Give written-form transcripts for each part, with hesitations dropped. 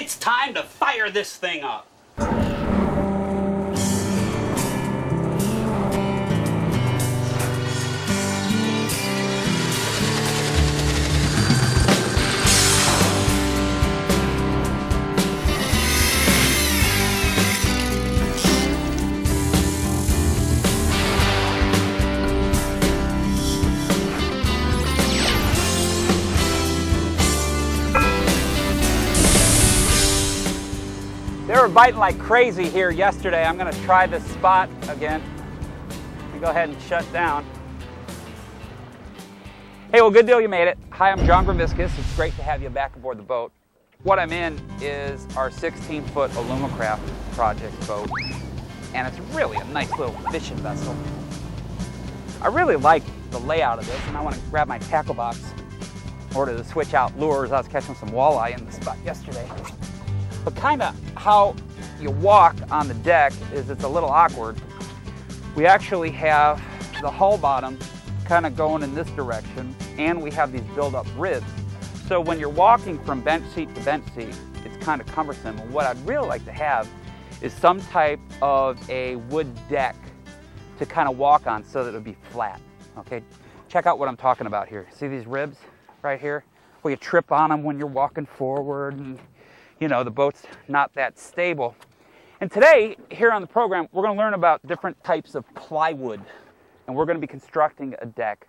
It's time to fire this thing up. They were biting like crazy here yesterday. I'm going to try this spot again. And go ahead and shut down. Hey, well, good deal you made it. Hi, I'm John Graviscus. It's great to have you back aboard the boat. What I'm in is our 16-foot Alumacraft project boat, and it's really a nice little fishing vessel. I really like the layout of this, and I want to grab my tackle box in order to switch out lures. I was catching some walleye in the spot yesterday. But kind of how you walk on the deck is it's a little awkward. We actually have the hull bottom kind of going in this direction, and we have these build-up ribs. So when you're walking from bench seat to bench seat, it's kind of cumbersome. And what I'd really like to have is some type of a wood deck to kind of walk on so that it'll be flat. Okay, check out what I'm talking about here. See these ribs right here? Well, you trip on them when you're walking forward, and you know, the boat's not that stable. And today, here on the program, we're going to learn about different types of plywood, and we're going to be constructing a deck.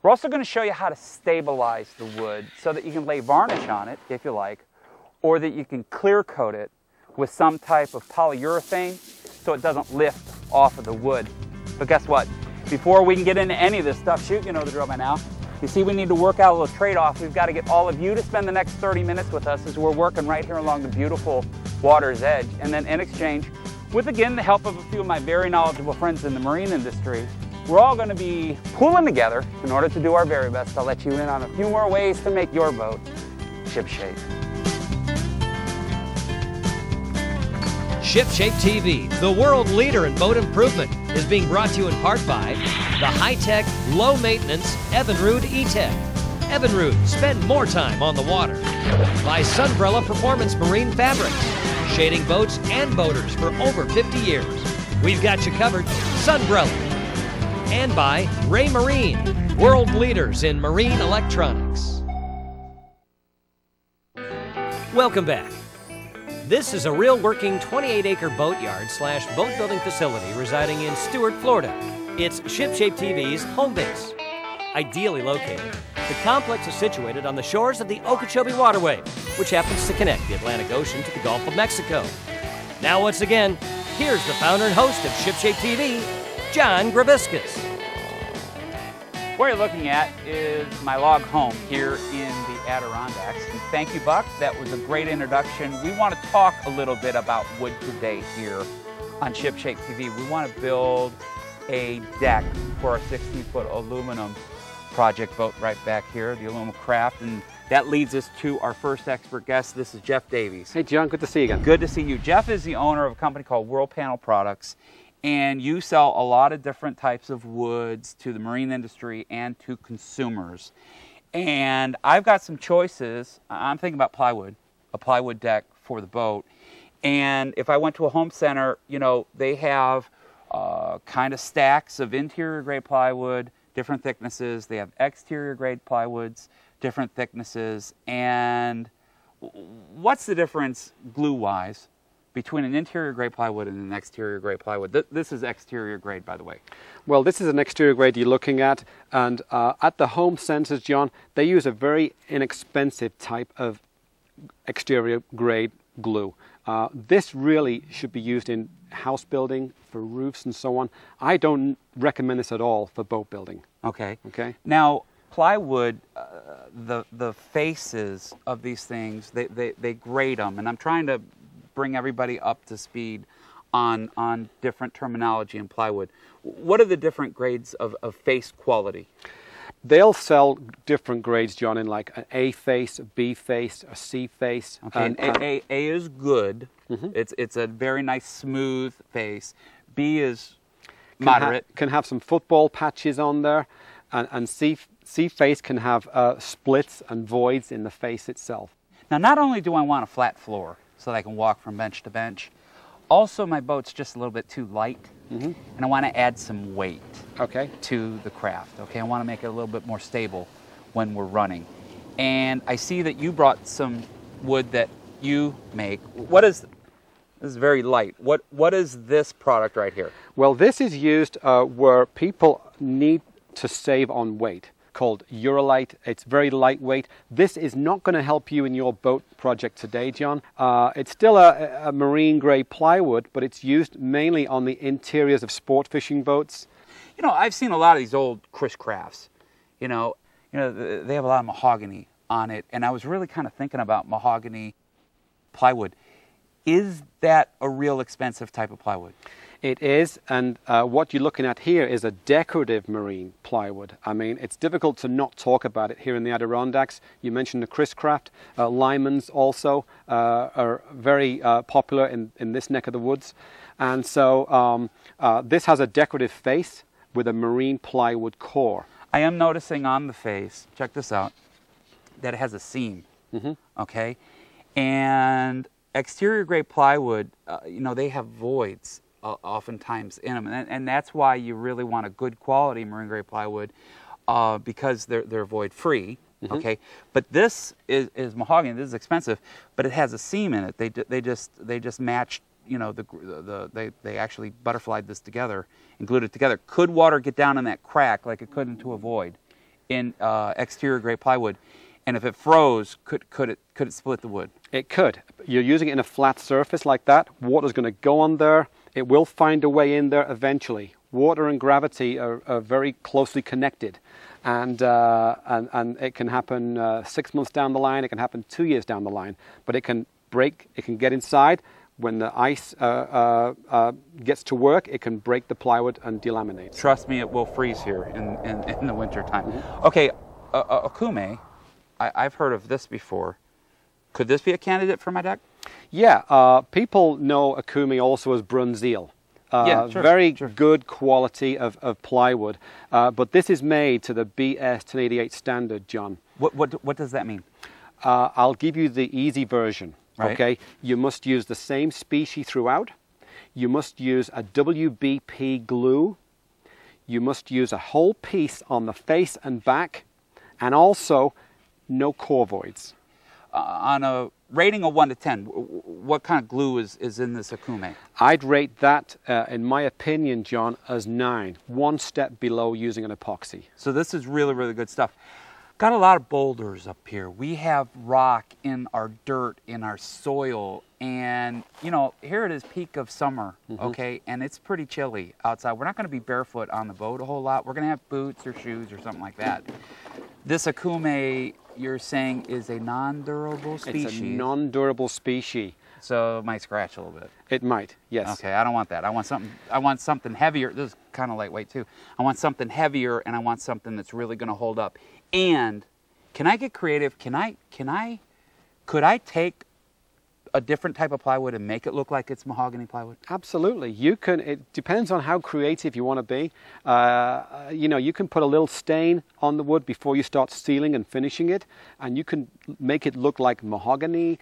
We're also going to show you how to stabilize the wood so that you can lay varnish on it, if you like, or that you can clear coat it with some type of polyurethane so it doesn't lift off of the wood. But guess what? Before we can get into any of this stuff, shoot, you know the drill by now. You see, we need to work out a little trade-off. We've got to get all of you to spend the next 30 minutes with us as we're working right here along the beautiful water's edge. And then in exchange, with again the help of a few of my very knowledgeable friends in the marine industry, we're all going to be pooling together in order to do our very best to let you in on a few more ways to make your boat ship-shape. ShipShape TV, the world leader in boat improvement, is being brought to you in part by the high-tech, low-maintenance Evinrude E-Tech. Evinrude, spend more time on the water. By Sunbrella Performance Marine Fabrics, shading boats and boaters for over 50 years. We've got you covered, Sunbrella. And by Ray Marine, world leaders in marine electronics. Welcome back. This is a real working 28-acre boatyard / boat building facility residing in Stuart, Florida. It's ShipShape TV's home base. Ideally located, the complex is situated on the shores of the Okeechobee Waterway, which happens to connect the Atlantic Ocean to the Gulf of Mexico. Now once again, here's the founder and host of ShipShape TV, John Graviscus. What you're looking at is my log home here in the Adirondacks. And thank you, Buck. That was a great introduction. We want to talk a little bit about wood today here on ShipShape TV. We want to build a deck for our 16-foot aluminum project boat right back here, the Alumacraft. And that leads us to our first expert guest. This is Jeff Davies. Hey, John. Good to see you again. Good to see you. Jeff is the owner of a company called World Panel Products. And you sell a lot of different types of woods to the marine industry and to consumers. And I've got some choices. I'm thinking about plywood, a plywood deck for the boat. And if I went to a home center, you know, they have kind of stacks of interior grade plywood, different thicknesses. They have exterior grade plywoods, different thicknesses. And what's the difference glue-wise between an interior grade plywood and an exterior grade plywood? This is exterior grade, by the way. Well, this is an exterior grade you're looking at, and at the home centers, John, they use a very inexpensive type of exterior grade glue. This really should be used in house building, for roofs and so on. I don't recommend this at all for boat building. Okay. Okay. Now, plywood, the faces of these things, they grade them, and I'm trying to bring everybody up to speed on different terminology in plywood. What are the different grades of face quality? They'll sell different grades, John, in like an A face, a B face, a C face. Okay, and A is good. Mm-hmm. It's a very nice smooth face. B is moderate. Can have some football patches on there, and C face can have splits and voids in the face itself. Now, not only do I want a flat floor, so that I can walk from bench to bench. Also, my boat's just a little bit too light, and I want to add some weight to the craft. Okay, I want to make it a little bit more stable when we're running. And I see that you brought some wood that you make. This is very light. What is this product right here? Well, this is used where people need to save on weight, called Urolite. It's very lightweight. This is not going to help you in your boat project today, John. It's still a marine grade plywood, but it's used mainly on the interiors of sport fishing boats. You know, I've seen a lot of these old Chris Crafts. You know, they have a lot of mahogany on it, and I was really kind of thinking about mahogany plywood. Is that a real expensive type of plywood? It is, and what you're looking at here is a decorative marine plywood. I mean, it's difficult to not talk about it here in the Adirondacks. You mentioned the Chris Craft. Lyman's also are very popular in this neck of the woods. And so this has a decorative face with a marine plywood core. I am noticing on the face, check this out, that it has a seam, okay? And exterior grade plywood, you know, they have voids oftentimes in them, and that's why you really want a good quality marine grade plywood because they're void free. Okay, but this is mahogany. This is expensive, but it has a seam in it. They just matched. You know, they actually butterflied this together and glued it together. Could water get down in that crack like it could into a void in exterior grade plywood? And if it froze, could it split the wood? It could. You're using it in a flat surface like that. Water's going to go on there. It will find a way in there eventually. Water and gravity are very closely connected, and it can happen 6 months down the line. It can happen 2 years down the line. But it can break. It can get inside. When the ice gets to work, it can break the plywood and delaminate. Trust me, it will freeze here in the winter time. Okay, akume. I've heard of this before. Could this be a candidate for my deck? Yeah, people know akume also as bronzeal. Yeah, sure, very good quality of plywood, but this is made to the BS 1088 standard, John. What does that mean? I'll give you the easy version. Right. Okay, you must use the same species throughout. You must use a WPP glue. You must use a whole piece on the face and back, and also no core voids. On a rating of 1 to 10, what kind of glue is in this akume? I'd rate that, in my opinion, John, as 9, 1 step below using an epoxy. So this is really, really good stuff. Got a lot of boulders up here. We have rock in our dirt, in our soil, and you know, here it is peak of summer, okay, and it's pretty chilly outside. We're not going to be barefoot on the boat a whole lot. We're going to have boots or shoes or something like that. This akume, you're saying, is a non-durable species? It's a non-durable species. So it might scratch a little bit. It might, yes. Okay, I don't want that. I want something heavier. This is kind of lightweight too. I want something heavier, and I want something that's really going to hold up. And can I get creative? Could I take a different type of plywood and make it look like it's mahogany plywood? Absolutely. You can. It depends on how creative you want to be. You know, you can put a little stain on the wood before you start sealing and finishing it, and you can make it look like mahogany,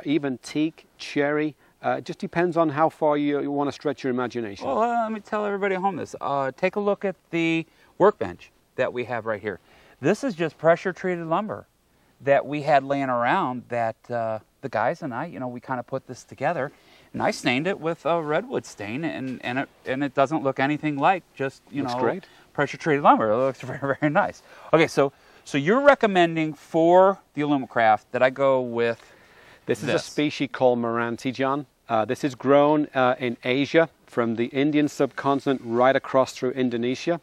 even teak, cherry. It just depends on how far you want to stretch your imagination. Well, let me tell everybody at home this. Take a look at the workbench that we have right here. This is just pressure-treated lumber that we had laying around that the guys and I, you know, we kind of put this together, and I stained it with a redwood stain, and it doesn't look anything like just, you know, pressure-treated lumber. It looks very, very nice. Okay, so you're recommending for the Alumacraft that I go with this. Is a species called Meranti, John. This is grown in Asia, from the Indian subcontinent right across through Indonesia.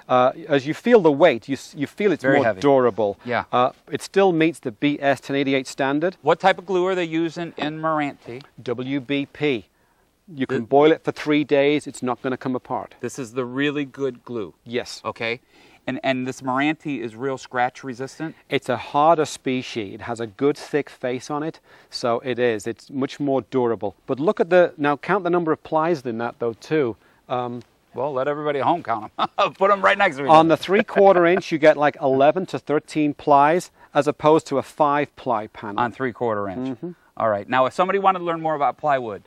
As you feel the weight, you feel it's very more heavy. Durable. Yeah. It still meets the BS 1088 standard. What type of glue are they using in Meranti? WPP. You can boil it for 3 days. It's not going to come apart. This is the really good glue. Yes. Okay. And this Meranti is real scratch resistant? It's a harder species. It has a good thick face on it, so it is. It's much more durable. But look at now count the number of plies in that though too. Well, let everybody at home count them. Put them right next to each other. On the 3/4 inch, you get like 11 to 13 plies, as opposed to a 5-ply panel. On 3/4 inch. All right. Now, if somebody wanted to learn more about plywood,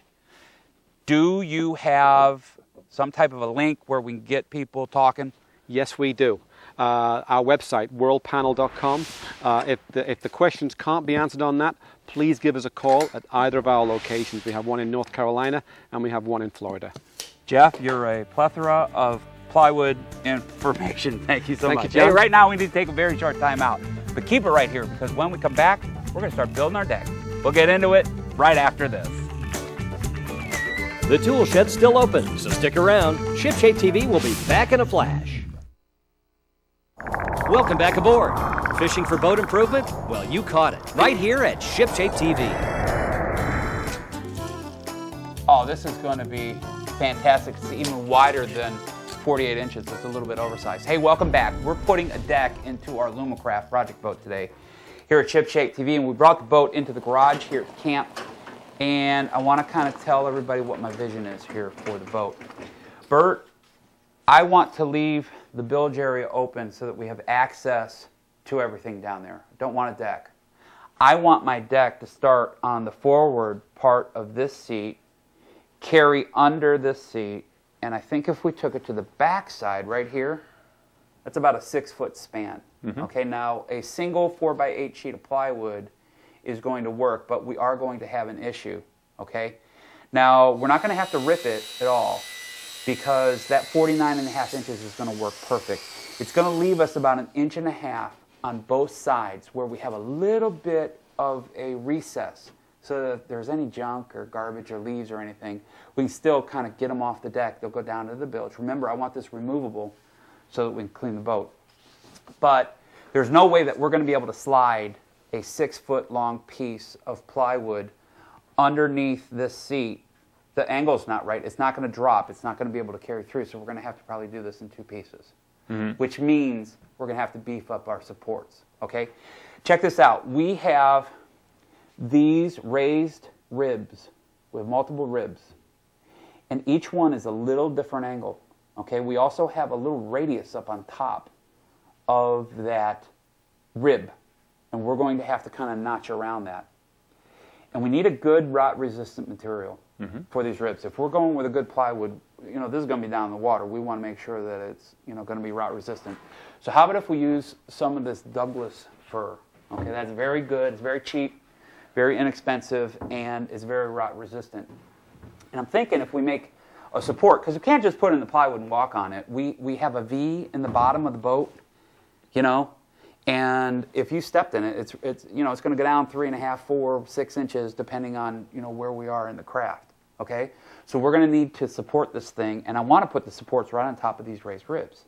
do you have some type of a link where we can get people talking? Yes, we do. Our website, worldpanel.com. If the questions can't be answered on that, please give us a call at either of our locations. We have one in North Carolina and we have one in Florida. Jeff, you're a plethora of plywood information. Thank you so much. Thank you, John. Hey, right now we need to take a very short time out, but keep it right here because when we come back, we're going to start building our deck. We'll get into it right after this. The tool shed's still open, so stick around. ShipShape TV will be back in a flash. Welcome back aboard. Fishing for boat improvement? Well, you caught it right here at ShipShape TV. Oh, this is going to be fantastic. It's even wider than 48 inches. It's a little bit oversized. Hey, welcome back. We're putting a deck into our Lumacraft project boat today here at ShipShape TV, and we brought the boat into the garage here at camp. And I want to kind of tell everybody what my vision is here for the boat. Bert, I want to leave the bilge area open so that we have access to everything down there. I don't want a deck. I want my deck to start on the forward part of this seat, carry under this seat, and I think if we took it to the back side right here, that's about a 6-foot span. Okay, now a single 4x8 sheet of plywood is going to work, but we are going to have an issue, okay? Now, we're not going to have to rip it at all because that 49.5 inches is going to work perfect. It's going to leave us about 1.5 inches on both sides where we have a little bit of a recess so that if there's any junk or garbage or leaves or anything, we can still kind of get them off the deck. They'll go down to the bilge. Remember, I want this removable so that we can clean the boat. But there's no way that we're going to be able to slide a 6-foot long piece of plywood underneath this seat. The angle's not right. It's not going to drop. It's not going to be able to carry through. So we're going to have to probably do this in 2 pieces, which means we're going to have to beef up our supports. Okay, check this out. We have these raised ribs with multiple ribs, and each one is a little different angle. Okay, we also have a little radius up on top of that rib, and we're going to have to kind of notch around that. And we need a good rot-resistant material for these ribs. If we're going with a good plywood, you know, this is going to be down in the water. We want to make sure that it's, you know, going to be rot-resistant. So how about if we use some of this Douglas fir? Okay, that's very good. It's very cheap, very inexpensive, and it's very rot-resistant. And I'm thinking if we make a support, because we can't just put in the plywood and walk on it. We have a V in the bottom of the boat, you know, and if you stepped in it, it's you know, it's going to go down 3.5, 4, 6 inches depending on, you know, where we are in the craft. Okay, so we're going to need to support this thing, and I want to put the supports right on top of these raised ribs.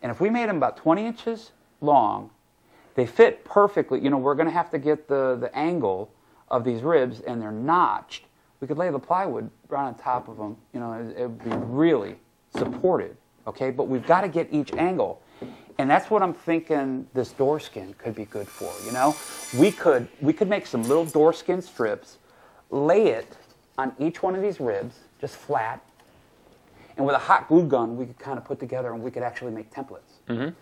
And if we made them about 20 inches long, they fit perfectly. You know, we're going to have to get the angle of these ribs, and they're notched. We could lay the plywood right on top of them. You know, it would be really supported. Okay, but we've got to get each angle. And that's what I'm thinking this door skin could be good for, you know? We could make some little door skin strips, lay it on each one of these ribs, just flat, and with a hot glue gun, we could kind of put together and we could actually make templates.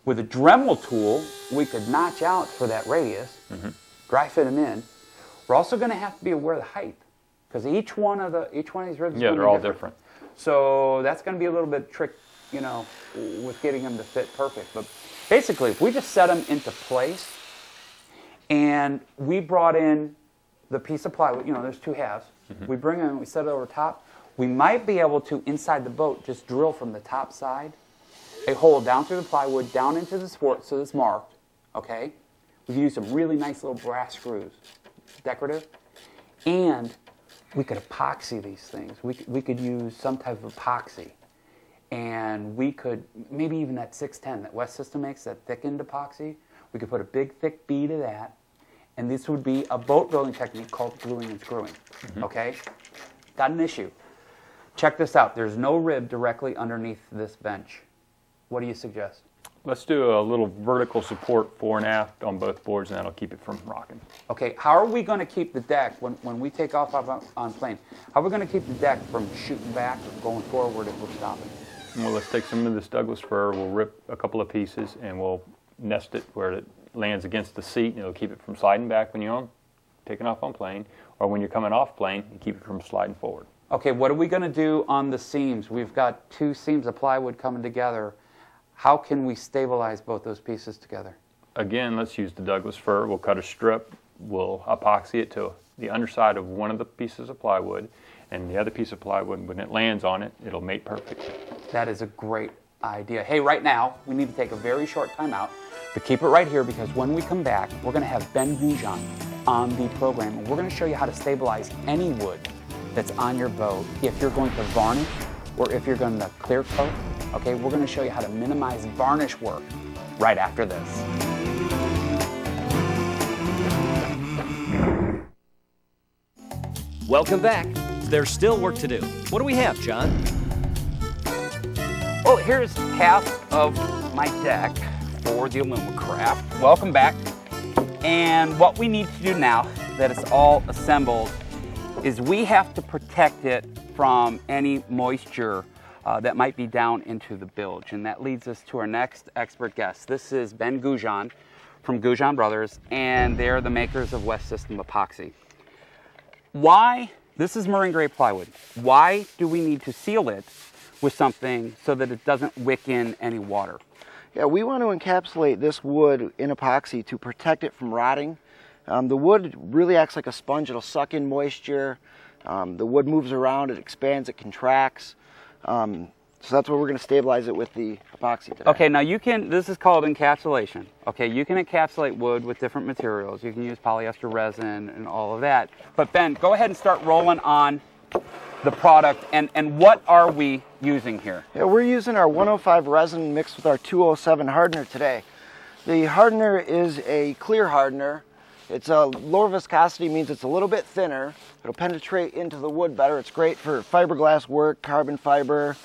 With a Dremel tool, we could notch out for that radius, dry fit them in. We're also going to have to be aware of the height, because each one of these ribs is they're all different. So that's going to be a little bit trick, you know, with getting them to fit perfect. But basically, if we just set them into place and we brought in the piece of plywood, you know, there's 2 halves. We bring them, we set it over top. We might be able to, inside the boat, just drill from the top side a hole down through the plywood, down into the support so it's marked, okay? We can use some really nice little brass screws, decorative. And we could epoxy these things. We could use some type of epoxy. And we could, maybe even that 610 that West System makes, that thickened epoxy, we could put a big thick bead of that, and this would be a boat building technique called gluing and screwing, okay? Got an issue. Check this out. There's no rib directly underneath this bench. What do you suggest? Let's do a little vertical support fore and aft on both boards, and that'll keep it from rocking. Okay, how are we going to keep the deck, when we take off on plane, how are we going to keep the deck from shooting back or going forward if we're stopping? Well, let's take some of this Douglas fir, we'll rip a couple of pieces, and we'll nest it where it lands against the seat, and it'll keep it from sliding back when you're on. taking off on plane, or when you're coming off plane, and keep it from sliding forward. Okay, what are we going to do on the seams? We've got 2 seams of plywood coming together. How can we stabilize both those pieces together? Again, let's use the Douglas fir. We'll cut a strip, we'll epoxy it to the underside of one of the pieces of plywood, and the other piece of plywood, when it lands on it, it'll mate perfectly. That is a great idea. Hey, right now, we need to take a very short time out, but keep it right here because when we come back, we're going to have Ben Goujon on the program, and we're going to show you how to stabilize any wood that's on your boat if you're going to varnish or if you're going to clear coat. Okay, we're going to show you how to minimize varnish work right after this. Welcome back. There's still work to do. What do we have, John? Well, here's half of my deck for the Alumacraft. Welcome back. And what we need to do now that it's all assembled is we have to protect it from any moisture that might be down into the bilge. And that leads us to our next expert guest. This is Ben Goujon from Goujon Brothers, and they're the makers of West System Epoxy. Why? This is marine grade plywood. Why do we need to seal it with something so that it doesn't wick in any water? Yeah, we want to encapsulate this wood in epoxy to protect it from rotting. The wood really acts like a sponge. It'll suck in moisture. The wood moves around, it expands, it contracts. So that's what we're going to stabilize it with the epoxy today. Okay, now you can, this is called encapsulation. Okay, you can encapsulate wood with different materials. You can use polyester resin and all of that. But Ben, go ahead and start rolling on the product. And what are we using here? Yeah, we're using our 105 resin mixed with our 207 hardener today. The hardener is a clear hardener. It's a lower viscosity, means it's a little bit thinner. It'll penetrate into the wood better. It's great for fiberglass work, carbon fiber,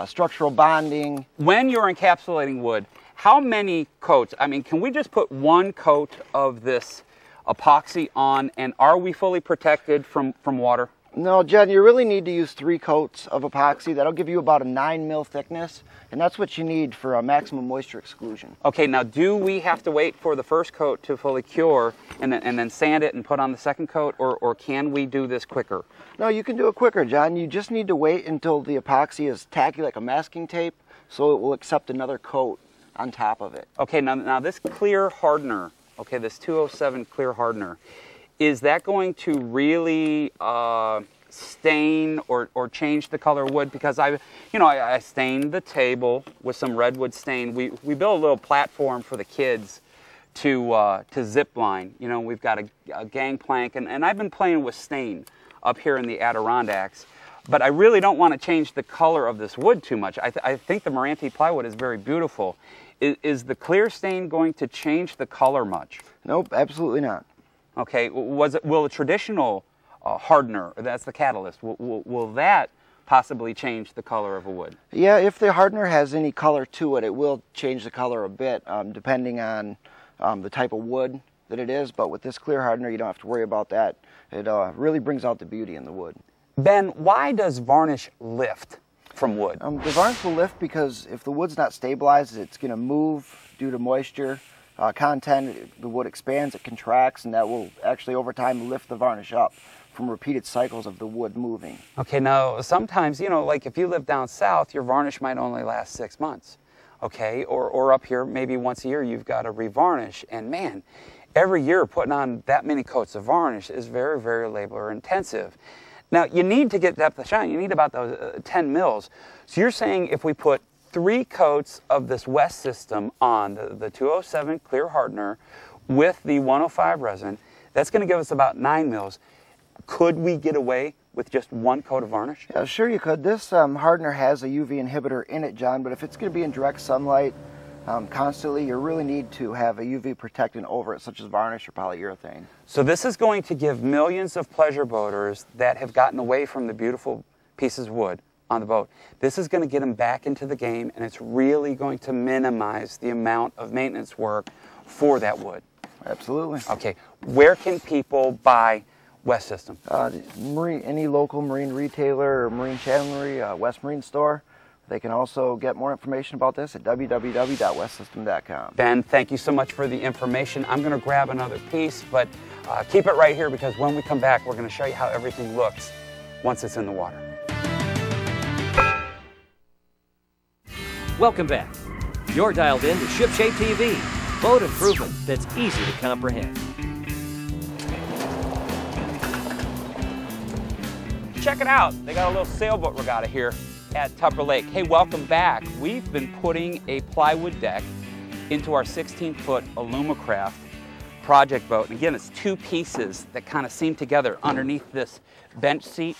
structural bonding. When you're encapsulating wood, how many coats? I mean, can we just put 1 coat of this epoxy on and are we fully protected from water? No, Jen, you really need to use 3 coats of epoxy. That'll give you about a 9 mil thickness, and that's what you need for a maximum moisture exclusion. Okay, now do we have to wait for the first coat to fully cure and then sand it and put on the second coat, or can we do this quicker? No, you can do it quicker, John. You just need to wait until the epoxy is tacky like a masking tape, so it will accept another coat on top of it. Okay, now this clear hardener, okay, this 207 clear hardener, is that going to really stain or change the color of wood? Because I stained the table with some redwood stain. We built a little platform for the kids to zip line. You know, we've got a gangplank, and I've been playing with stain up here in the Adirondacks. But I really don't want to change the color of this wood too much. I think the Meranti plywood is very beautiful. Is the clear stain going to change the color much? Nope, absolutely not. Okay, will a traditional hardener, that's the catalyst, will that possibly change the color of a wood? Yeah, if the hardener has any color to it, it will change the color a bit, depending on the type of wood that it is. But with this clear hardener, you don't have to worry about that. It really brings out the beauty in the wood. Ben, why does varnish lift from wood? The varnish will lift because if the wood's not stabilized, it's going to move due to moisture content. The wood expands, it contracts, and that will actually over time lift the varnish up from repeated cycles of the wood moving. Okay, now sometimes, you know, like if you live down south, your varnish might only last 6 months. Okay, or up here, maybe once a year you've got to revarnish, and man, every year putting on that many coats of varnish is very, very labor intensive. Now, you need to get depth of shine. You need about those 10 mils. So you're saying if we put 3 coats of this West System on the 207 clear hardener with the 105 resin, that's going to give us about 9 mils. Could we get away with just 1 coat of varnish? Yeah, sure you could. This hardener has a UV inhibitor in it, John, but if it's going to be in direct sunlight constantly, you really need to have a UV protectant over it, such as varnish or polyurethane. So this is going to give millions of pleasure boaters that have gotten away from the beautiful pieces of wood on the boat. This is going to get them back into the game, and it's really going to minimize the amount of maintenance work for that wood. Absolutely. Okay, where can people buy West System? Any local marine retailer or marine chandlery, West Marine store. They can also get more information about this at www.westsystem.com. Ben, thank you so much for the information. I'm going to grab another piece, but keep it right here because when we come back, we're going to show you how everything looks once it's in the water. Welcome back. You're dialed in to ShipShape TV, boat improvement that's easy to comprehend. Check it out. They got a little sailboat regatta here at Tupper Lake. Hey, welcome back. We've been putting a plywood deck into our 16-foot Alumacraft project boat. And again, it's two pieces that kind of seam together underneath this bench seat.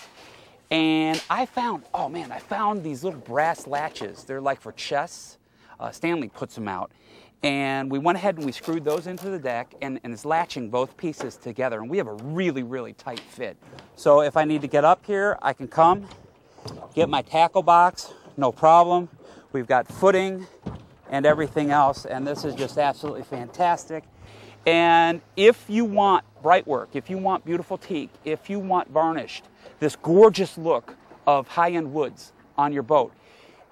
And I found, oh man, I found these little brass latches. They're like for chests. Stanley puts them out. And we went ahead and we screwed those into the deck and it's latching both pieces together. And we have a really, really tight fit. So if I need to get up here, I can come, get my tackle box, no problem. We've got footing and everything else. And this is just absolutely fantastic. And if you want bright work, if you want beautiful teak, if you want varnished, this gorgeous look of high-end woods on your boat,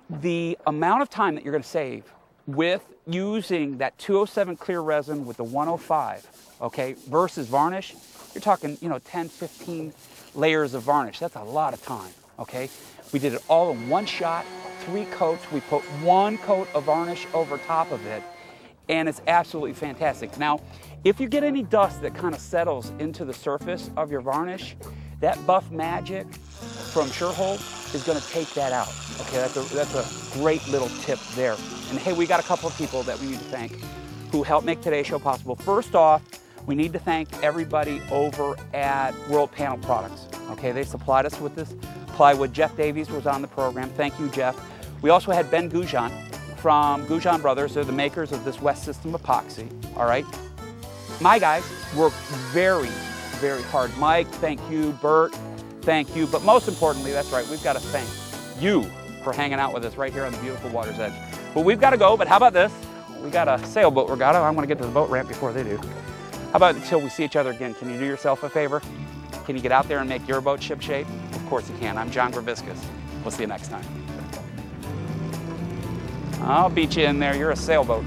the amount of time that you're going to save with using that 207 clear resin with the 105, okay, versus varnish, you're talking, 10, 15 layers of varnish. That's a lot of time, okay? We did it all in one shot, 3 coats. We put 1 coat of varnish over top of it, and it's absolutely fantastic. Now, if you get any dust that kind of settles into the surface of your varnish, that Buff Magic from Surehold is going to take that out. Okay, that's a great little tip there. And hey, we got a couple of people that we need to thank who helped make today's show possible. First off, we need to thank everybody over at World Panel Products. Okay, they supplied us with this plywood. Jeff Davies was on the program. Thank you, Jeff. We also had Ben Goujon from Goujon Brothers. They're the makers of this West System epoxy. All right. My guys worked very, very hard. Mike, thank you. Bert, thank you. But most importantly, that's right, we've got to thank you for hanging out with us right here on the beautiful water's edge. But we've got to go, but how about this? We got a sailboat regatta. I want to get to the boat ramp before they do. How about until we see each other again, can you do yourself a favor? Can you get out there and make your boat ship shape? Of course you can. I'm John Graviscus. We'll see you next time. I'll beat you in there. You're a sailboat.